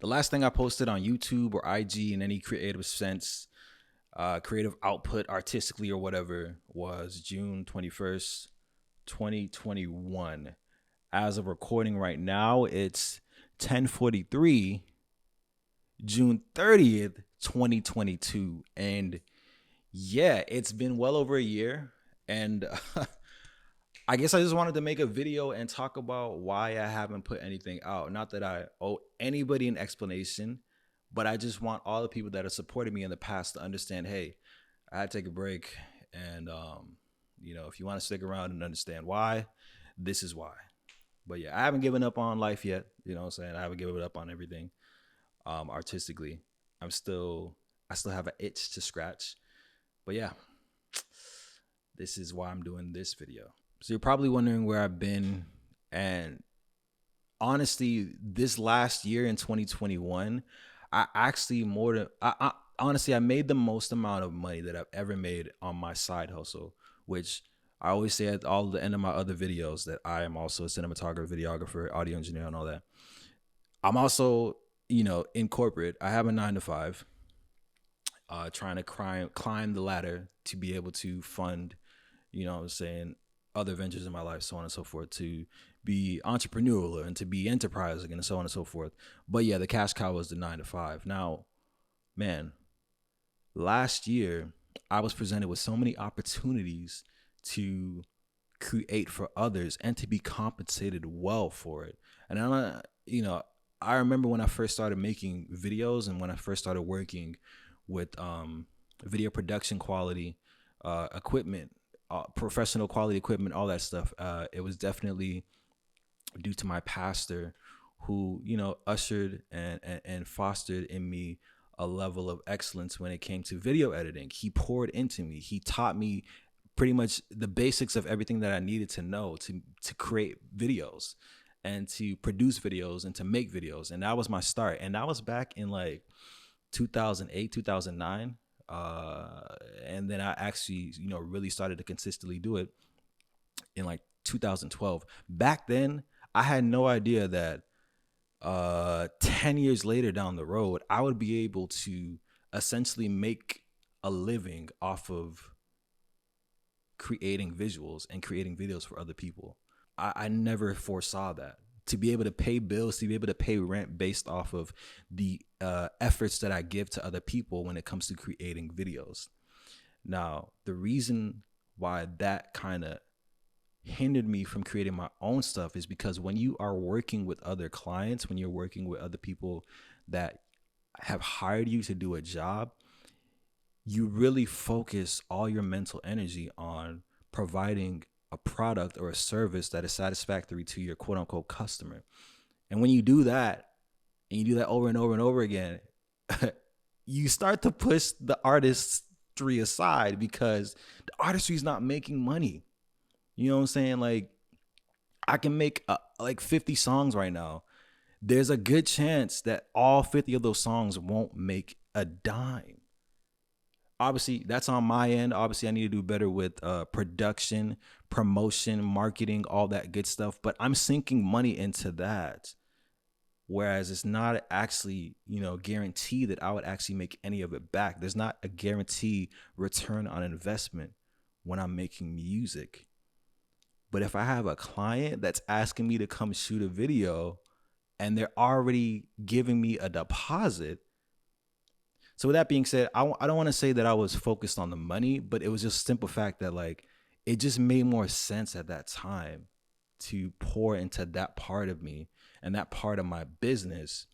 last thing I posted on YouTube or IG in any creative sense, creative output artistically or whatever, was June 21st, 2021. As of recording right now, it's 10:43, June 30th, 2022. And yeah, it's been well over a year. And I guess I just wanted to make a video and talk about why I haven't put anything out. Not that I owe anybody an explanation, but I just want all the people that have supported me in the past to understand, hey, I had to take a break. And, if you want to stick around and understand why, this is why. But yeah, I haven't given up on life yet. You know what I'm saying? I haven't given up on everything artistically. I still have an itch to scratch. But yeah, this is why I'm doing this video. So you're probably wondering where I've been. And honestly, this last year in 2021, I actually honestly, I made the most amount of money that I've ever made on my side hustle, which I always say at all the end of my other videos that I am also a cinematographer, videographer, audio engineer, and all that. I'm also, in corporate. I have a 9 to 5, trying to climb the ladder to be able to fund, other ventures in my life, so on and so forth, to be entrepreneurial and to be enterprising and so on and so forth. But yeah, the cash cow was the 9 to 5. Now, man, last year I was presented with so many opportunities to create for others and to be compensated well for it. And I remember when I first started making videos and when I first started working with video production quality equipment, professional quality equipment, all that stuff. It was definitely due to my pastor who, ushered and fostered in me a level of excellence when it came to video editing. He poured into me. He taught me pretty much the basics of everything that I needed to know to create videos and to produce videos and to make videos. And that was my start. And that was back in like 2008, 2009. And then I actually, really started to consistently do it in like 2012. Back then, I had no idea that 10 years later down the road, I would be able to essentially make a living off of creating visuals and creating videos for other people. I never foresaw that. To be able to pay bills, to be able to pay rent based off of the efforts that I give to other people when it comes to creating videos. Now, the reason why that kind of hindered me from creating my own stuff is because when you are working with other clients, when you're working with other people that have hired you to do a job, you really focus all your mental energy on providing a product or a service that is satisfactory to your quote unquote customer. And when you do that, and you do that over and over and over again, you start to push the artistry aside because the artistry is not making money. You know what I'm saying? Like, I can make like 50 songs right now. There's a good chance that all 50 of those songs won't make a dime. Obviously, that's on my end. Obviously, I need to do better with production, promotion, marketing, all that good stuff. But I'm sinking money into that. Whereas it's not actually, guaranteed that I would actually make any of it back. There's not a guarantee return on investment when I'm making music. But if I have a client that's asking me to come shoot a video and they're already giving me a deposit. So with that being said, I don't want to say that I was focused on the money, but it was just simple fact that like, it just made more sense at that time to pour into that part of me and that part of my business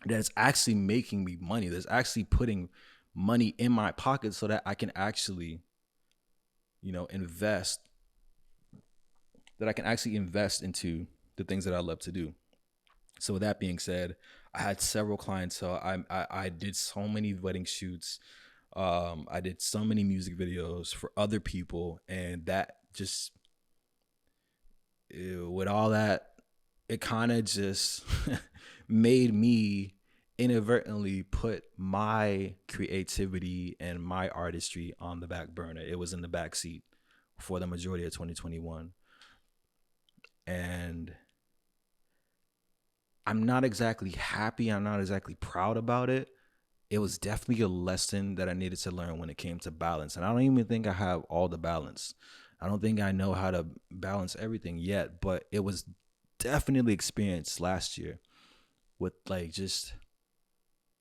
that is actually making me money. That's actually putting money in my pocket so that I can actually, invest. That I can actually invest into the things that I love to do. So with that being said, I had several clients. So I did so many wedding shoots. I did so many music videos for other people, and that just, with all that, it kind of just made me inadvertently put my creativity and my artistry on the back burner. It was in the back seat for the majority of 2021. And I'm not exactly happy. I'm not exactly proud about it. It was definitely a lesson that I needed to learn when it came to balance. And I don't even think I have all the balance. I don't think I know how to balance everything yet, but it was definitely experienced last year with like just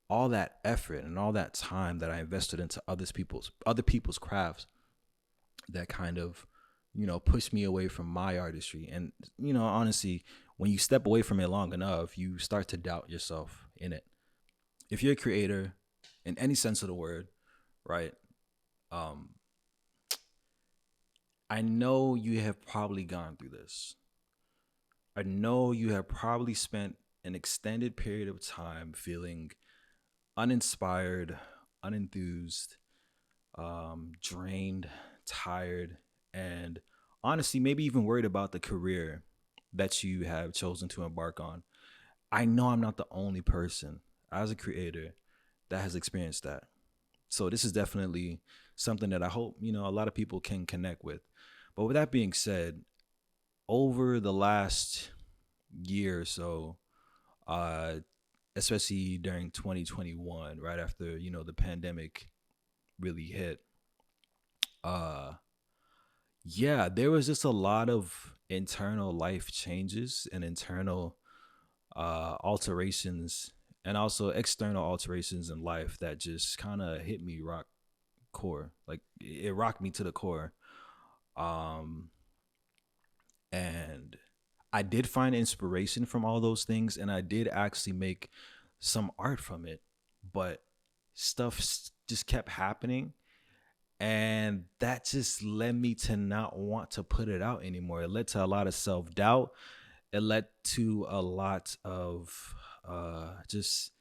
all that effort and all that time that I invested into other people's crafts that kind of, pushed me away from my artistry. And, honestly, when you step away from it long enough, you start to doubt yourself in it. If you're a creator in any sense of the word, right? Um, I know you have probably gone through this. I know you have probably spent an extended period of time feeling uninspired, unenthused, drained, tired, and honestly, maybe even worried about the career that you have chosen to embark on. I know I'm not the only person as a creator that has experienced that. So this is definitely something that I hope, a lot of people can connect with. But with that being said, over the last year or so, uh, especially during 2021, right after, the pandemic really hit, uh, yeah, there was just a lot of internal life changes and internal alterations and also external alterations in life that just kind of hit me rock core. Like it rocked me to the core. Um, and I did find inspiration from all those things, and I did actually make some art from it, but just kept happening, and that just led me to not want to put it out anymore. It led to a lot of self-doubt. It led to a lot of just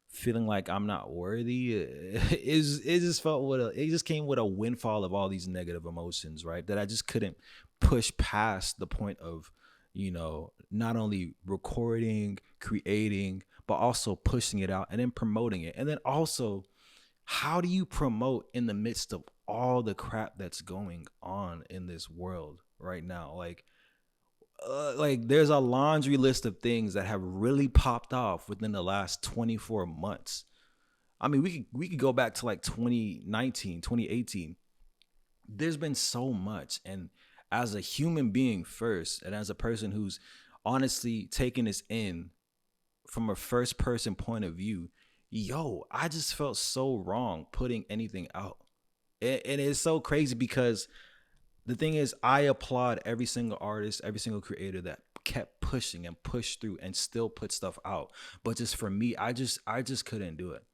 feeling like I'm not worthy. It just felt it just came with a windfall of all these negative emotions, right? That I just couldn't push past the point of, not only recording, creating, but also pushing it out and then promoting it. And then also, how do you promote in the midst of all the crap that's going on in this world right now? Like there's a laundry list of things that have really popped off within the last 24 months. I mean, we could go back to like 2019, 2018. There's been so much, and as a human being first, and as a person who's honestly taking this in from a first person point of view, I just felt so wrong putting anything out. And it's so crazy because the thing is, I applaud every single artist, every single creator that kept pushing and pushed through and still put stuff out. But just for me, I just couldn't do it,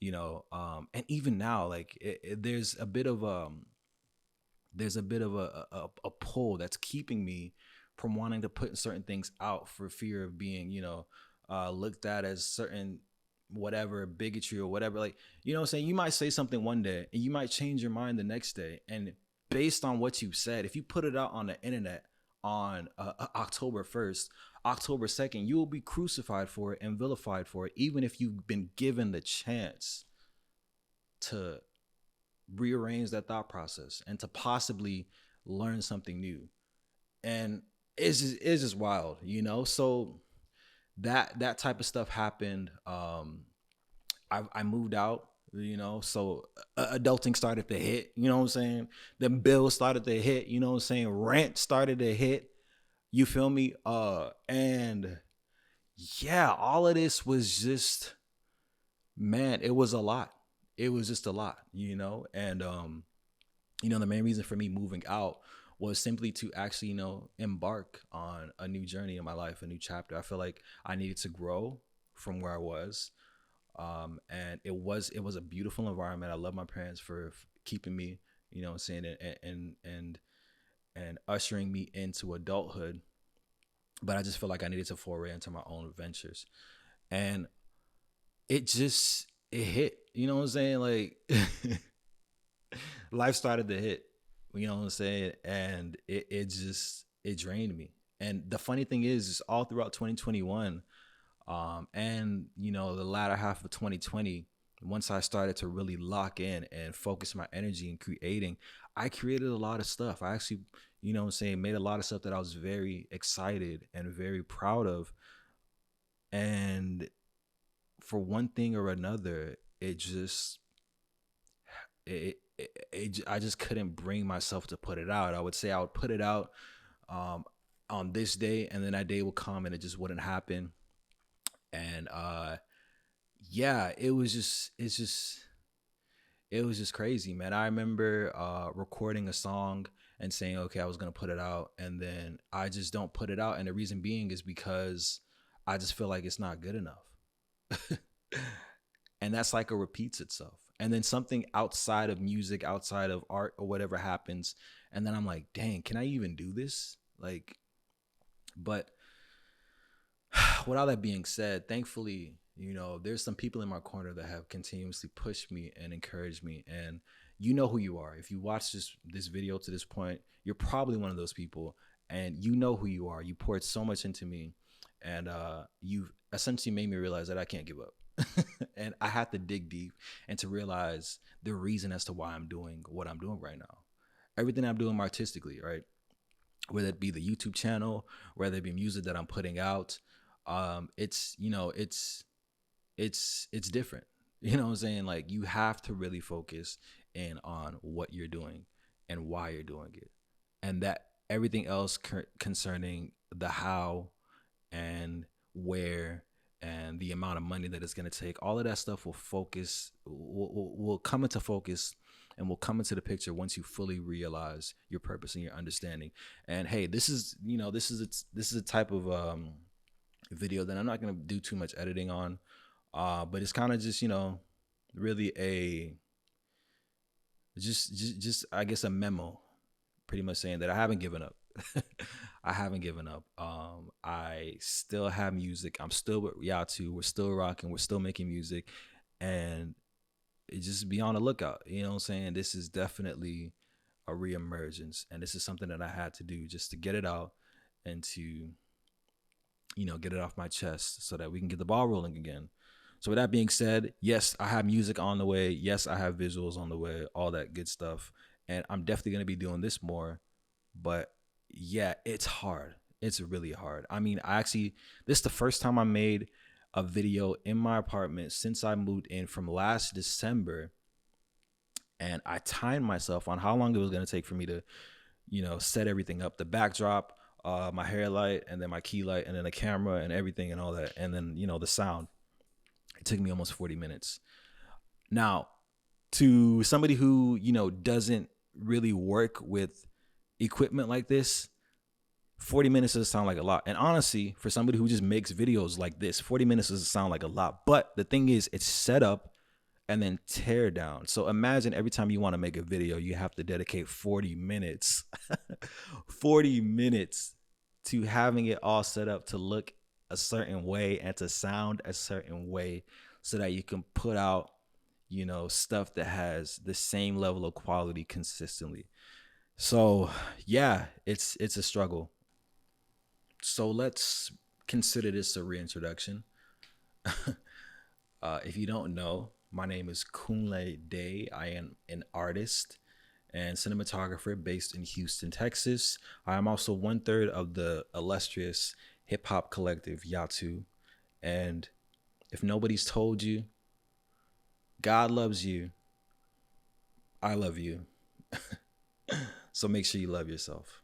and even now, like there's a bit of a pull that's keeping me from wanting to put certain things out for fear of being, looked at as certain whatever bigotry or whatever. Like, what I'm saying? You might say something one day and you might change your mind the next day. And based on what you said, if you put it out on the internet on October 1st, October 2nd, you will be crucified for it and vilified for it, even if you've been given the chance to rearrange that thought process and to possibly learn something new. And it's just wild, So that type of stuff happened. I moved out, so adulting started to hit, you know what I'm saying? The bills started to hit, you know what I'm saying? Rent started to hit. You feel me? And yeah, all of this was just, man, it was a lot. It was just a lot, and the main reason for me moving out was simply to actually, embark on a new journey in my life, a new chapter. I feel like I needed to grow from where I was. And it was a beautiful environment. I love my parents for keeping me, saying it and ushering me into adulthood. But I just feel like I needed to foray into my own adventures. And it hit, you know what I'm saying? Like life started to hit, you know what I'm saying? And it drained me. And the funny thing is all throughout 2021, and the latter half of 2020, once I started to really lock in and focus my energy in creating, I created a lot of stuff. I actually, what I'm saying, made a lot of stuff that I was very excited and very proud of. And for one thing or another, I just couldn't bring myself to put it out. I would say I would put it out um, on this day, and then that day would come and it just wouldn't happen. And yeah, it was just crazy, man. I remember recording a song and saying, okay, I was gonna put it out, and then I just don't put it out, and the reason being is because I just feel like it's not good enough. And that cycle repeats itself, and then something outside of music, outside of art or whatever happens, and then I'm like, dang, can I even do this? Like, but with all that being said, thankfully, there's some people in my corner that have continuously pushed me and encouraged me. And you know who you are. If you watch this video to this point, you're probably one of those people, and you know who you are. You poured so much into me, and you've essentially made me realize that I can't give up. And I had to dig deep and to realize the reason as to why I'm doing what I'm doing right now. Everything I'm doing artistically, right? Whether it be the YouTube channel, whether it be music that I'm putting out, it's it's different. You know what I'm saying? Like, you have to really focus in on what you're doing and why you're doing it, and that everything else concerning the how and where and the amount of money that it's going to take, all of that stuff will come into focus and will come into the picture once you fully realize your purpose and your understanding. And hey, this is a type of video that I'm not going to do too much editing on, but it's kind of just, really a just I guess a memo, pretty much saying that I haven't given up. I haven't given up. I still have music. I'm still with Yatu. We're still rocking. We're still making music, and it just be on the lookout. You know what I'm saying? This is definitely a reemergence, and this is something that I had to do just to get it out and to, get it off my chest so that we can get the ball rolling again. So with that being said, yes, I have music on the way. Yes, I have visuals on the way, all that good stuff. And I'm definitely going to be doing this more. But yeah, it's hard. It's really hard. I mean, this is the first time I made a video in my apartment since I moved in from last December. And I timed myself on how long it was going to take for me to, set everything up, the backdrop, my hair light, and then my key light, and then the camera and everything and all that. And then, the sound. It took me almost 40 minutes. Now, to somebody who, doesn't really work with equipment like this, 40 minutes doesn't sound like a lot. And honestly, for somebody who just makes videos like this, 40 minutes doesn't sound like a lot. But the thing is, it's set up and then tear down. So imagine every time you want to make a video, you have to dedicate 40 minutes, 40 minutes to having it all set up to look a certain way and to sound a certain way so that you can put out, stuff that has the same level of quality consistently. So yeah, it's a struggle. So let's consider this a reintroduction. If you don't know, my name is Kunle Day. I am an artist and cinematographer based in Houston, Texas. I am also one third of the illustrious hip hop collective Yatu. And if nobody's told you, God loves you. I love you. So make sure you love yourself.